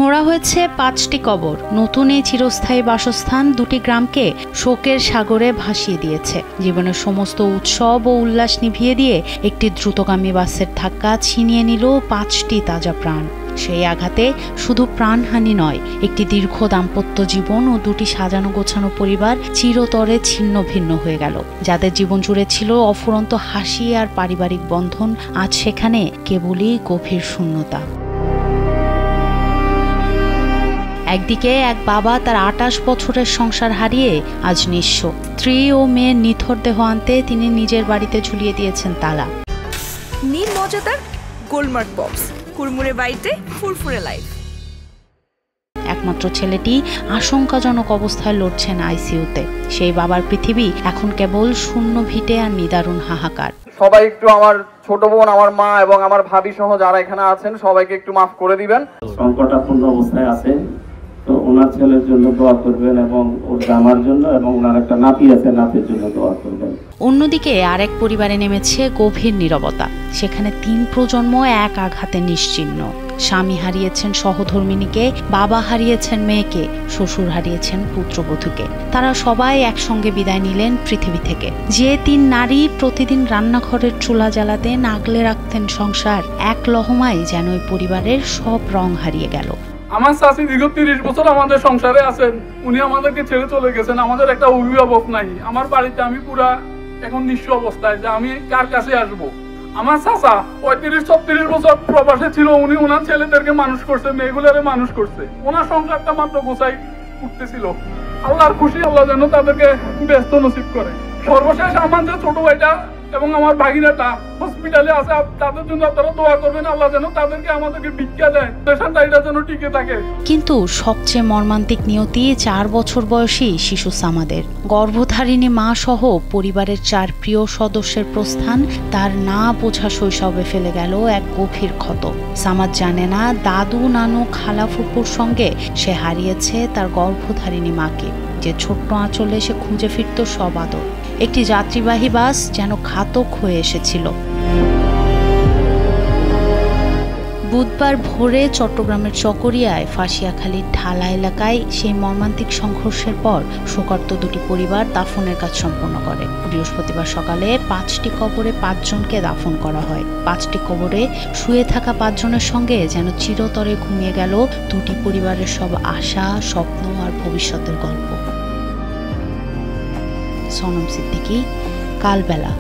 খোঁড়া হয়েছে ৫টি কবর। নতুন এই চিরস্থায়ী বাসস্থান দুটি গ্রামকে শোকের সাগরে ভাসিয়ে দিয়েছে। জীবনের সমস্ত উৎসব ও উল্লাস নিভিয়ে দিয়ে একটি দ্রুতগামী বাসের ধাক্কা ছিনিয়ে নিল ৫টি তাজা প্রাণ। সেই আঘাতে শুধু প্রাণহানি নয়, একটি দীর্ঘ দাম্পত্য জীবন ও দুটি সাজানো গোছানো পরিবার চিরতরে ছিন্ন ভিন্ন হয়ে গেল। যাদের জীবন জুড়ে ছিল অফুরন্ত হাসি আর পারিবারিক বন্ধন, আজ সেখানে কেবলই গভীর শূন্যতা। একদিকে এক বাবা তার ২৮ বছরের সংসার হারিয়ে আজ নিঃস্ব। স্ত্রী ও মেয়ের নিথর দেহ আনতে তিনি নিজের বাড়িতে ঝুলিয়ে দিয়েছেন তালা। নীল মজাদার গোলমার্ক পপস, কুড়মুড়ে বাড়িতে ফুরফুরে লাইফ। একমাত্র ছেলেটি আশঙ্কাজনক অবস্থায় লড়ছেন আইসিইউতে। সেই বাবার পৃথিবী এখন কেবল শূন্য ভিটে আর নিদারুণ হাহাকার। সবাই একটু আমার ছোট বোন, আমার মা এবং আমার ভাবি সহ যারা এখানে আছেন সবাইকে একটু মাফ করে দিবেন। সংকটাপন্ন অবস্থায় আছে, তো ওনার ছেলের জন্য দোয়া করবেন এবং ওর জামার জন্য এবং ওনার একটা নাতি আছে, নাতির জন্য দোয়া করবেন। অন্যদিকে আরেক পরিবারে নেমেছে গভীর নীরবতা। সেখানে ৩ প্রজন্ম এক আঘাতে নিশ্চিহ্ন। স্বামী হারিয়েছেন সহধর্মিণীকে, বাবা হারিয়েছেন মেয়েকে, শ্বশুর হারিয়েছেন পুত্রবধূকে। তারা সবাই একসঙ্গে বিদায় নিলেন পৃথিবী থেকে। যে ৩ নারী প্রতিদিন রান্নাঘরের চুলা জ্বালাতেন, আগলে রাখতেন সংসার, এক লহমায় যেন ওই পরিবারের সব রং হারিয়ে গেল। আমার শাশি দীর্ঘ ৩০ বছর আমাদের সংসারে আছেন, উনি আমাদেরকে ছেড়ে চলে গেছেন। আমাদের একটা অভিভাবক নাই। আমার বাড়িতে আমি পুরা এখন নিঃস্ব অবস্থায়, যে আমি কার কাছে আসবো। আমার চাচা ৩৫-৩৬ বছর প্রবাসে ছিল। উনি ওনার ছেলেদেরকে মানুষ করছে, মেয়েগুলোরে মানুষ করছে। ওনার সংসারটা মাত্র গোছাই উঠতেছিল। আল্লাহর খুশি, আল্লাহ যেন তাদেরকে ব্যস্ত নসিব করে। সর্বশেষ আমার যে ছোট ভাইটা এবং আমার ভাগিনাটা হসপিটালে আছে, তাদের জন্য আপনারা দোয়া করবেন। আল্লাহ যেন তাদেরকে আমাদেরকে ভিক্ষা দেয়, দেশটা যেন টিকে থাকে। কিন্তু সবচেয়ে মর্মান্তিক নিয়তি ৪ বছর বয়সী শিশু সামাদের। গর্ভধারিণী মা সহ পরিবারের ৪ প্রিয় সদস্যের প্রস্থান তার না বোঝা শৈশবে ফেলে গেল এক গভীর ক্ষত। সামাদ জানে না দাদু, নানু, খালা, ফুপুর সঙ্গে সে হারিয়েছে তার গর্ভধারিণী মাকে, যে ছোট্ট আঁচলে সে খুঁজে ফিরত সব আদর। একটি যাত্রীবাহী বাস যেন ঘাতক হয়ে এসেছিল। বুধবার ভোরে চট্টগ্রামের চকরিয়ায় ফাঁসিয়াখালীর ঢালা এলাকায় সেই মর্মান্তিক সংঘর্ষের পর শোকার্ত দুটি পরিবার দাফনের কাজ সম্পন্ন করে। বৃহস্পতিবার সকালে ৫টি কবরে ৫ জনকে দাফন করা হয়। ৫টি কবরে শুয়ে থাকা ৫ জনের সঙ্গে যেন চিরতরে ঘুমিয়ে গেল দুটি পরিবারের সব আশা, স্বপ্ন আর ভবিষ্যতের গল্প। সোনম সিদ্দিকী, কালবেলা।